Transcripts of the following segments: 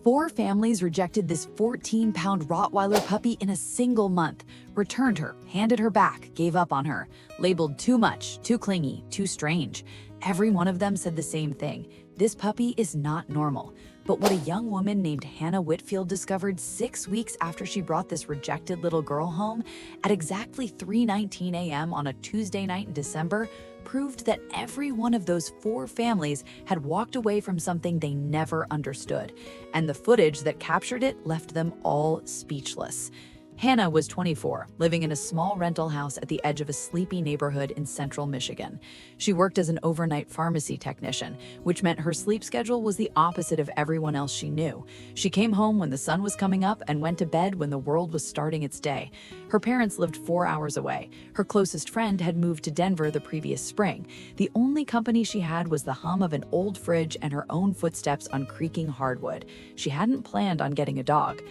4 families rejected this 14-pound Rottweiler puppy in a single month, returned her, handed her back, gave up on her, labeled too much, too clingy, too strange. Every one of them said the same thing: this puppy is not normal. But what a young woman named Hannah Whitfield discovered 6 weeks after she brought this rejected little girl home, at exactly 3:19 a.m. on a Tuesday night in December, proved that every one of those 4 families had walked away from something they never understood, and the footage that captured it left them all speechless. Hannah was 24, living in a small rental house at the edge of a sleepy neighborhood in central Michigan. She worked as an overnight pharmacy technician, which meant her sleep schedule was the opposite of everyone else she knew. She came home when the sun was coming up and went to bed when the world was starting its day. Her parents lived 4 hours away. Her closest friend had moved to Denver the previous spring. The only company she had was the hum of an old fridge and her own footsteps on creaking hardwood. She hadn't planned on getting a dog.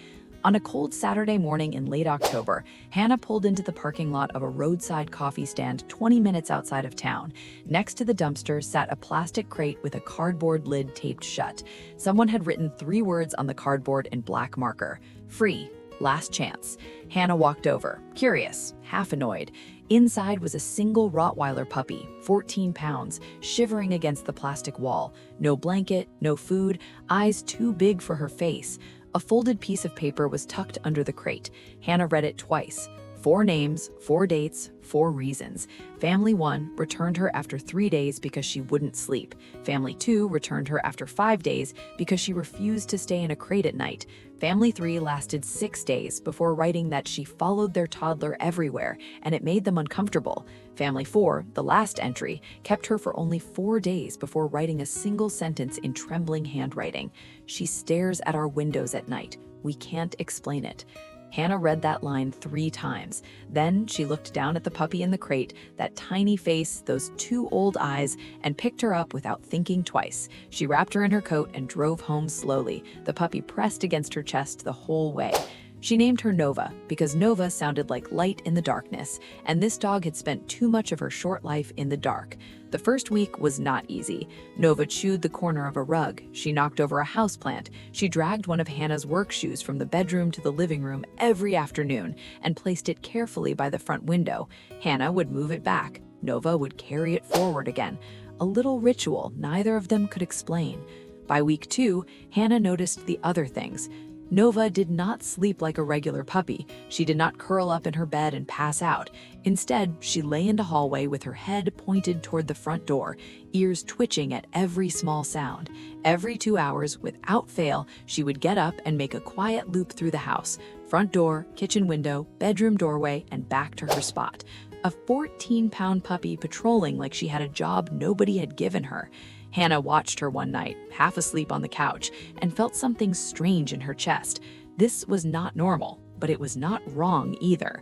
On a cold Saturday morning in late October, Hannah pulled into the parking lot of a roadside coffee stand 20 minutes outside of town. Next to the dumpster sat a plastic crate with a cardboard lid taped shut. Someone had written 3 words on the cardboard in black marker: "Free, last chance." Hannah walked over, curious, half annoyed. Inside was a single Rottweiler puppy, 14 pounds, shivering against the plastic wall. No blanket, no food, eyes too big for her face. A folded piece of paper was tucked under the crate. Hannah read it twice. 4 names, 4 dates, 4 reasons. Family 1 returned her after 3 days because she wouldn't sleep. Family 2 returned her after 5 days because she refused to stay in a crate at night. Family 3 lasted 6 days before writing that she followed their toddler everywhere and it made them uncomfortable. Family 4, the last entry, kept her for only 4 days before writing a single sentence in trembling handwriting: "She stares at our windows at night. We can't explain it." Hannah read that line 3 times. Then she looked down at the puppy in the crate, that tiny face, those 2 old eyes, and picked her up without thinking twice. She wrapped her in her coat and drove home slowly, the puppy pressed against her chest the whole way. She named her Nova because Nova sounded like light in the darkness, and this dog had spent too much of her short life in the dark. The first week was not easy. Nova chewed the corner of a rug. She knocked over a houseplant. She dragged one of Hannah's work shoes from the bedroom to the living room every afternoon and placed it carefully by the front window. Hannah would move it back. Nova would carry it forward again. A little ritual neither of them could explain. By week 2, Hannah noticed the other things. Nova did not sleep like a regular puppy. She did not curl up in her bed and pass out. Instead, she lay in the hallway with her head pointed toward the front door, ears twitching at every small sound. Every 2 hours, without fail, she would get up and make a quiet loop through the house: front door, kitchen window, bedroom doorway, and back to her spot. A 14-pound puppy patrolling like she had a job nobody had given her. Hannah watched her one night, half asleep on the couch, and felt something strange in her chest. This was not normal, but it was not wrong either.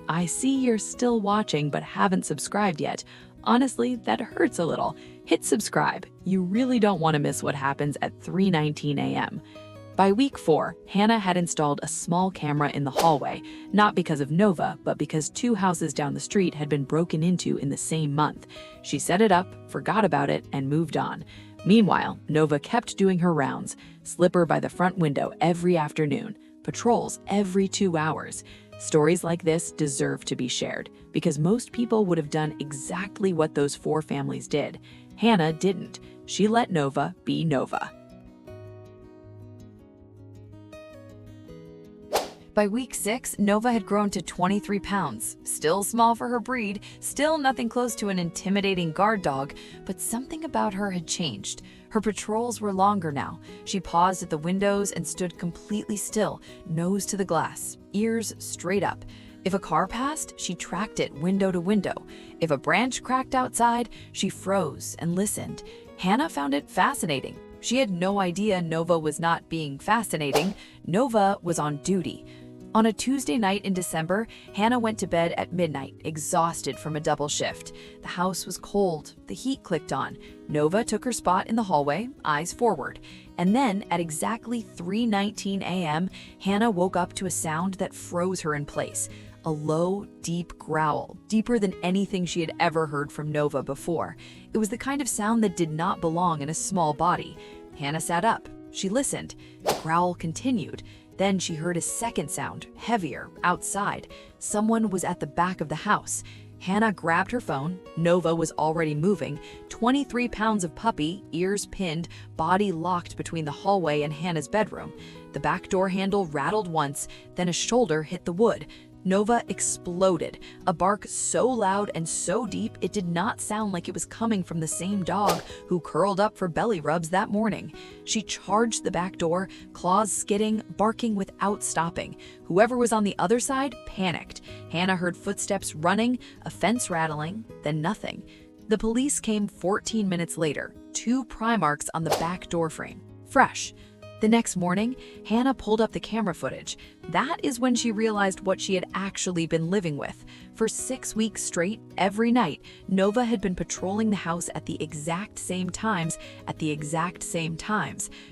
I see you're still watching but haven't subscribed yet. Honestly, that hurts a little. Hit subscribe. You really don't want to miss what happens at 3:19 a.m. By week 4, Hannah had installed a small camera in the hallway, not because of Nova, but because 2 houses down the street had been broken into in the same month. She set it up, forgot about it, and moved on. Meanwhile, Nova kept doing her rounds: slipper by the front window every afternoon, patrols every 2 hours. Stories like this deserve to be shared, because most people would have done exactly what those 4 families did. Hannah didn't. She let Nova be Nova. By week 6, Nova had grown to 23 pounds. Still small for her breed, still nothing close to an intimidating guard dog, but something about her had changed. Her patrols were longer now. She paused at the windows and stood completely still, nose to the glass, ears straight up. If a car passed, she tracked it window to window. If a branch cracked outside, she froze and listened. Hannah found it fascinating. She had no idea Nova was not being fascinating. Nova was on duty. On a Tuesday night in December, Hannah went to bed at midnight, exhausted from a double shift. The house was cold. The heat clicked on. Nova took her spot in the hallway, eyes forward. And then, at exactly 3:19 a.m., Hannah woke up to a sound that froze her in place. A low, deep growl, deeper than anything she had ever heard from Nova before. It was the kind of sound that did not belong in a small body. Hannah sat up. She listened. The growl continued. Then she heard a second sound, heavier, outside. Someone was at the back of the house. Hannah grabbed her phone. Nova was already moving. 23 pounds of puppy, ears pinned, body locked between the hallway and Hannah's bedroom. The back door handle rattled once, then a shoulder hit the wood. Nova exploded, a bark so loud and so deep it did not sound like it was coming from the same dog who curled up for belly rubs that morning. She charged the back door, claws skidding, barking without stopping. Whoever was on the other side panicked. Hannah heard footsteps running, a fence rattling, then nothing. The police came 14 minutes later, 2 pry marks on the back door frame. Fresh. The next morning, Hannah pulled up the camera footage. That is when she realized what she had actually been living with. For 6 weeks straight, every night, Nova had been patrolling the house at the exact same times,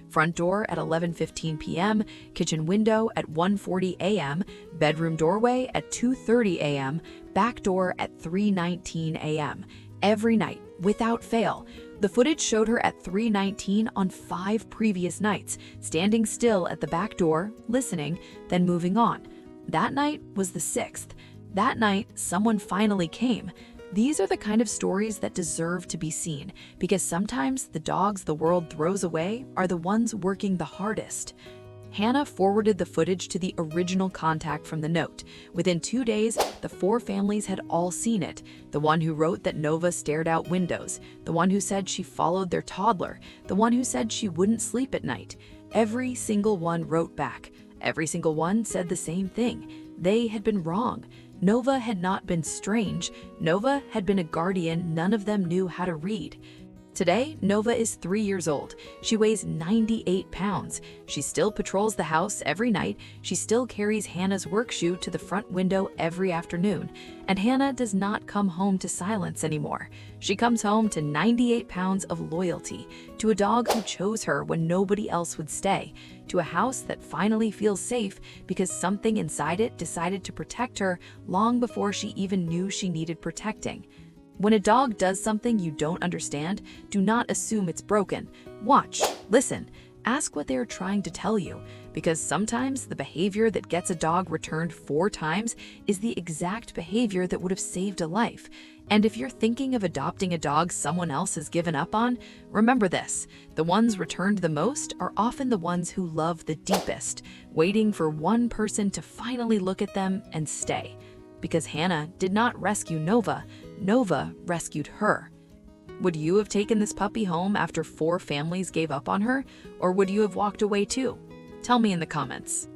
Front door at 11:15 p.m., kitchen window at 1:40 a.m., bedroom doorway at 2:30 a.m., back door at 3:19 a.m. Every night, without fail. The footage showed her at 3:19 on 5 previous nights, standing still at the back door, listening, then moving on. That night was the 6th. That night, someone finally came. These are the kind of stories that deserve to be seen, because sometimes the dogs the world throws away are the ones working the hardest. Hannah forwarded the footage to the original contact from the note. Within 2 days, the 4 families had all seen it. The one who wrote that Nova stared out windows, the one who said she followed their toddler, the one who said she wouldn't sleep at night. Every single one wrote back. Every single one said the same thing. They had been wrong. Nova had not been strange. Nova had been a guardian none of them knew how to read. Today, Nova is 3 years old. She weighs 98 pounds. She still patrols the house every night. She still carries Hannah's work shoe to the front window every afternoon. And Hannah does not come home to silence anymore. She comes home to 98 pounds of loyalty, to a dog who chose her when nobody else would stay, to a house that finally feels safe because something inside it decided to protect her long before she even knew she needed protecting. When a dog does something you don't understand, do not assume it's broken. Watch, listen, ask what they are trying to tell you, because sometimes the behavior that gets a dog returned 4 times is the exact behavior that would have saved a life. And if you're thinking of adopting a dog someone else has given up on, remember this: the ones returned the most are often the ones who love the deepest, waiting for one person to finally look at them and stay. Because Hannah did not rescue Nova, Nova rescued her. Would you have taken this puppy home after 4 families gave up on her, or would you have walked away too? Tell me in the comments.